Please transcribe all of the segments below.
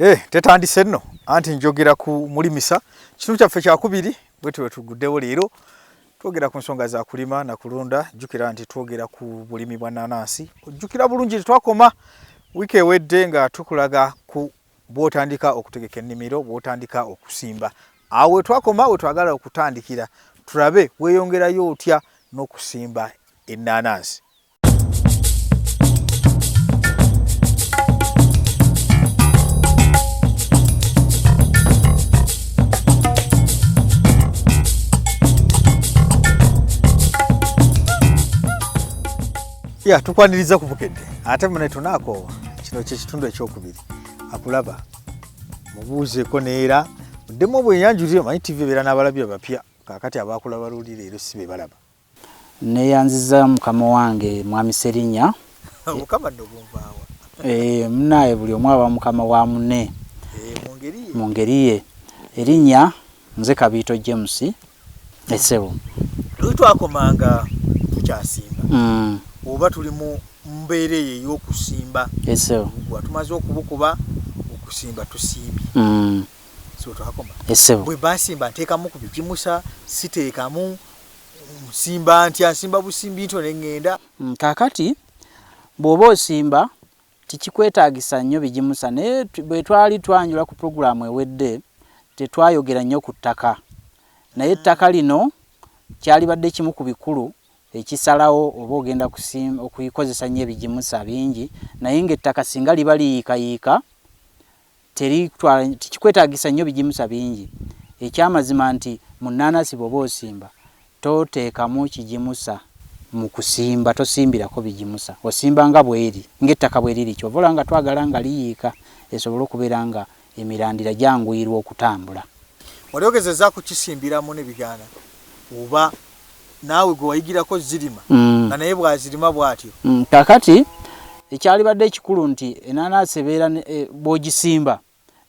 Tetandise nno anti njogera ku mulimisa kitundu kyaffe kyakubiri bwe tuguddewo leero twogera ku nsonga za kulima na kulunda. Jjukira nti twogera ku bulimi bwa nnaanansi. Ojjukira bulungi tetwakoma wiiki ewedde nga tukulaga ku bw'otandika okutegeka ennimiro, bw'otandika okusimba. Awo we twakoma we twagala okutandikira tulabe weeyongerayo otya n'okusimba ennaanansi. Tukwaniriza ku Bukedde ate mune tunaakoowa kino kyekitundu ekyokubiri akulaba mubuuzeeko neera muddemu obweyanjulire manyi TV ebeera n'abalabi abapya kaakati abaakulaba luli leero si be balaba. Neeyanziza mukama wange mwami Serinnya mukama nno gunvaawa munaaye buli omu aba mukama wa munne mu ngeri ye. Erinnya nze Kabiito James essebo. Luli twakomanga tukyasimba oba tuli mu mbeera eyo ey'okusimba essebo tumaze okubukuba okusimba tusimbye so twakoma essebo bwe basimba nteekamu ku bigimusa siteekamu nsimba ntya nsimba busimbi nto neŋŋenda. Kaakati bw'oba osimba tikikwetaagisa nnyo bigimusa naye bwe twali twanjula ku pulogulaamu ewedde tetwayogera nnyo ku ttaka naye ettaka lino kyalibadde kimu ku bikulu ekisalawo oba ogenda okuyikozesa nnyo ebigimusa bingi naye ng'ettaka singa liba liyiikayiika tikikwetaagisa nnyo bigimusa bingi. Ekyamazima nti mu nnaanansi bw'oba osimba toteekamu kigimusa mu kusimba, tosimbirako bigimusa, osimba nga bw'eri ng'ettaka bwe liri kyova olaba nga twagala nga liyiika esobole okubeera nga emirandira gyanguyirwa okutambula. Wali ogezezza kukisimbiramu n'ebigaana oba naawe gwe wayigirako zirima nga naye bwazirima bw'atyo? Kaakati ekyalibadde ekikulu nti ennaanansi ebeera bw'ogisimba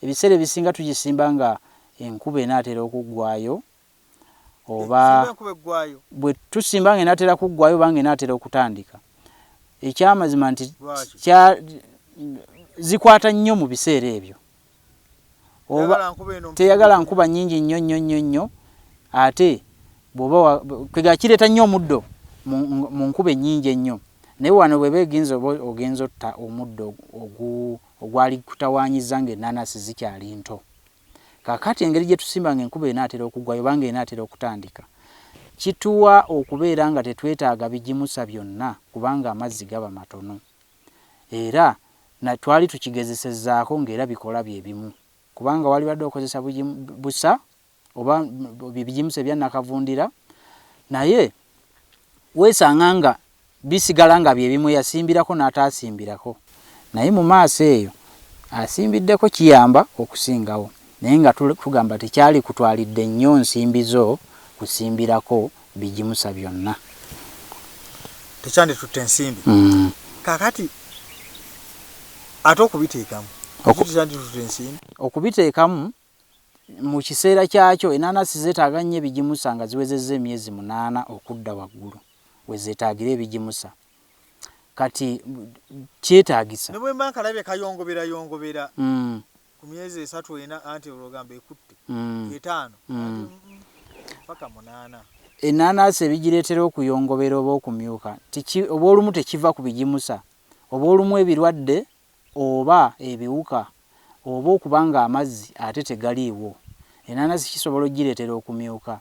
ebiseera ebisinga tugisimba nga enkuba enaatera okuggwaayo oba bwe tusimba nga enaatera kuggwaayo oba nga enaatera okutandika. Ekyamazima nti zikwata nnyo mu biseera ebyo oba teyagala nkuba nnyingi nnyo nnyo nnyo nnyo ate bw'oba kwega kireeta nnyo omuddo mu nkuba ennyingi ennyo naye wano bw'eba egenza ogenza otta omuddo ogwali kutawaanyiza ng'ennaanansi zikyali nto. Kaakati engeri gye tusimba ng'enkuba enaatera okuggwayo oba ng'enaatera okutandika kituwa okubeera nga tetwetaaga bigimusa byonna kubanga amazzi gaba matono era twali tukigezesezzaako ng'era bikola bye bimu kubanga wali badde okozesa busa oba bigimusa ebya nakavundira naye weesanga nga bisigala nga bye bimu yasimbirako n'ataasimbirako naye mu maaso eyo asimbiddeko kiyamba okusingawo naye nga tugamba tekyali kutwalidde nnyo nsimbi zo kusimbirako bigimusa byonna. Tekyanditutte ensimbi. Kaakati ate okubiteekamu tekyanditutte ensimbi. Okubiteekamu mu kiseera kyakyo ennaanansi zeetaaga nnyo ebigimusa nga ziwezezza emyezi 8 okudda waggulu we zeetaagira ebigimusa. Kati kyetaagisa ne bwe mba nkalabye kayongobera ku myezi 3 ena anti olwogamba ekutte 5 paka 8. Ennaanansi ebigireetera okuyongobera oba okumyuka oba olumu tekiva ku bigimusa oba olumu ebirwadde oba ebiwuka oba okubanga amazzi ate tegaliiwo ennaanansi kisobola ogireetera okumyuka.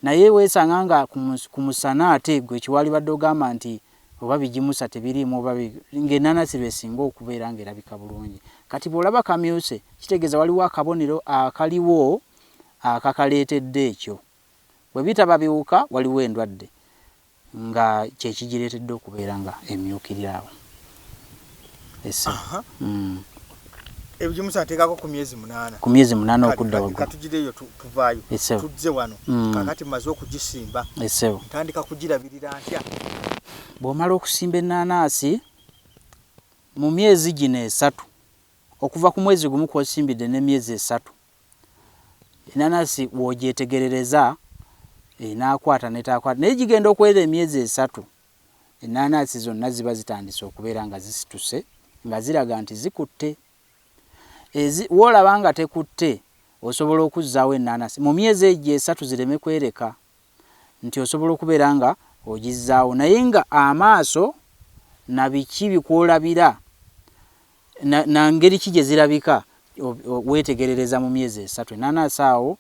Naye weesanga nga ku musana ate gwe kiwali badde ogamba nti oba bigimusa tebiriimu oba ng'ennaanansi lwesinga okubeera ng'erabika bulungi. Kati bw'olaba kamyuse kitegeeza waliwo akabonero akaliwo akakaleetedde ekyo. Bwe bitaba biwuka waliwo endwadde nga kyekigireetedde okubeera nga emyukirirawo. Ebigimusa nteekako ku myezi 8. Ku myezi 8 okudda waggulu. Katugireyo tuvaayo tuzze wano kakati maze okugisimba ntandika kugirabirira ntya? Bw'omala okusimba ennaanansi mu myezi gino 3 okuva ku mwezi gumu kw'osimbidde n'emyezi 3 ennaanansi w'ogyetegerereza enaakwata netaakwata naye gigenda okwera emyezi 3 ennaanansi zonna ziba zitandise okubeera nga zisituse nga ziraga nti zikutte. wolaba nga tekutte osobola okuzzaawo ennaanansi mu myezi egyo 3 zireme kwereka nti osobola okubeera nga ogizzaawo, naye nga amaaso na biki bikwolabira na ngeri ki gye zirabika weetegerereza mu myezi 3 ennaanansi awo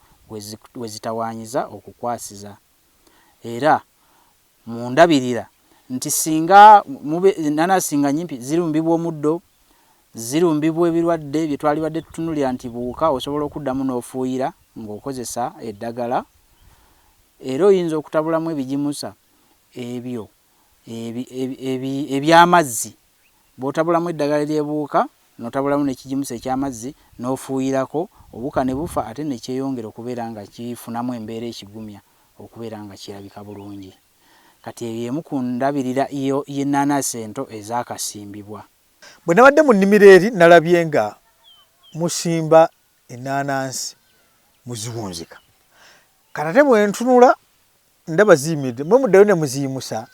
we zitawaanyiza okukwasiza. Era mundabirira nti singa ennaanansi nga nyimpi zirumbibwa omuddo, zirumbibwa ebirwadde bye twalibadde tutunulira nti buuka, osobola okuddamu n'ofuuyira ng'okozesa eddagala. Era oyinza okutabulamu ebigimusa ebyo eby'amazzi, bw'otabulamu eddagala ery'ebuuka n'otabulamu n'ekigimusa eky'amazzi n'ofuuyirako, obuuka ne bufa ate ne kyeyongera okubeera nga kifunamu embeera ekigumya okubeera nga kirabika bulungi. Kati eyo emu ku ndabirira y'ennaanansi ento ezaakasimbibwa. Bwe nabadde mu nnimiro eri nalabye nga musimba ennaanansi muziwunzika. Kanate bwe ntunula ndaba ziyimiridde, mwe muddayo ne muziyimusa.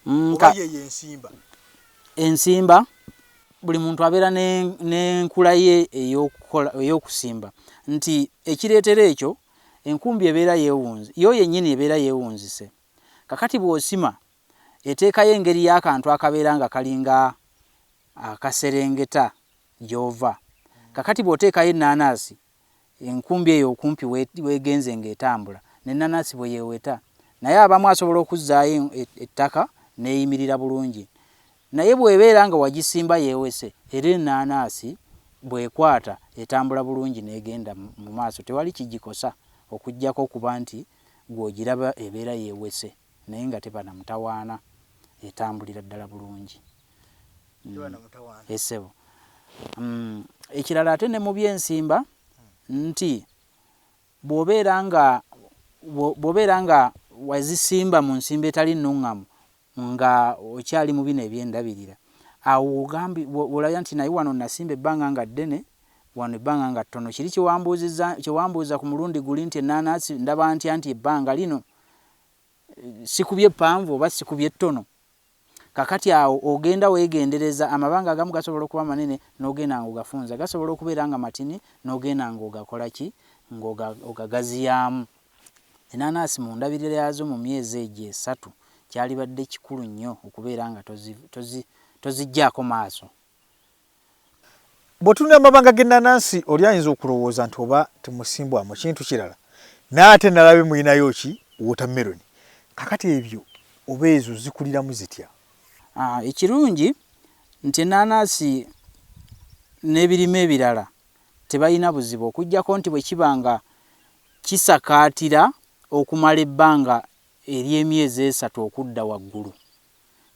Oba ye ensimba. Ensimba buli muntu abeera n'enkula ye ey'okusimba, nti ekireetera ekyo enkumbi ebeera yeewunze, yo yennyini ebeera yeewunzise. Kakati bw'osima eteekayo engeri y'akantu akabeera nga kalinga akaserengeta gy'ova. Kakati bw'oteekayo ennaanansi, enkumbi eyo okumpi weegenze ng'etambula, n'ennaanansi bwe yeeweta, naye abamu asobola okuzzaayo ettaka n'eyimirira bulungi. Naye bw'ebeera nga wagisimba yeewese, era ennaanansi bw'ekwata etambula bulungi n'egenda mu maaso, tewali kigikosa okuggyako okuba nti gw'ogiraba ebeera yeewese, naye nga teba na mutawaana, etambulira ddala bulungi. Essebo. Ekirala ate ne mu by'ensimba nti bw'obeera nga wazisimba mu nsimba etali nnuŋŋamu nga okyali mu bino eby'endabirira, awo olabya nti naye wano nasimba ebbanga nga ddene, wano ebbanga nga ttono. Kiri kyewambuuza ku mulundi guli nti ennaanansi ndaba ntya nti ebbanga lino sikubye ppanvu oba sikubye ttono. Kakati awo ogenda weegendereza, amabanga agamu gasobola okuba manene n'ogenda ng'ogafunza, gasobola okubeera nga matini n'ogenda ng'ogakola ki, ng'ogagaziyaamu. Ennaanansi mu ndabirira yazo mu myezi egyo 3 kyalibadde kikulu nnyo okubeera nga toziggyako maaso. Bw'otunula amabanga g'ennaanansi oli ayinza okulowooza nti oba temusimbwamu kintu kirala, n'ate nalabe muyinayo ki watermelon. Kakati ebyo oba ezo zikuliramu zitya? Ekirungi nti ennaanansi n'ebirime ebirala tebalina buzibu, okuggyako nti bwe kiba nga kisakaatira okumala ebbanga ery'emyezi 3 okudda waggulu,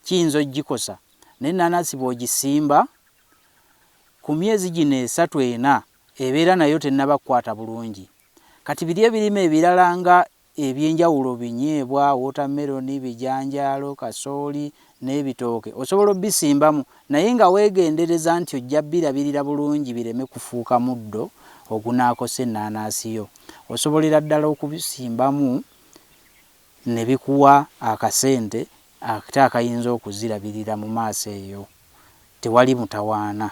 kiyinza ogikosa. N'ennaanansi bw'ogisimba ku myezi gino 3-4 ebeera nayo tennaba kukwata bulungi. Kati biri ebirime ebirala nga ebyenjawulo binyeebwa, watermelon, bijanjaalo, kasooli n'ebitooke, osobola obisimbamu naye nga weegendereza nti ojja birabirira bulungi bireme kufuuka muddo ogunaakosa ennaanansi yo. Osobolera ddala okubisimbamu ne bikuwa akasente ate akayinza okuzirabirira mu maaso eyo, tewali mutawaana.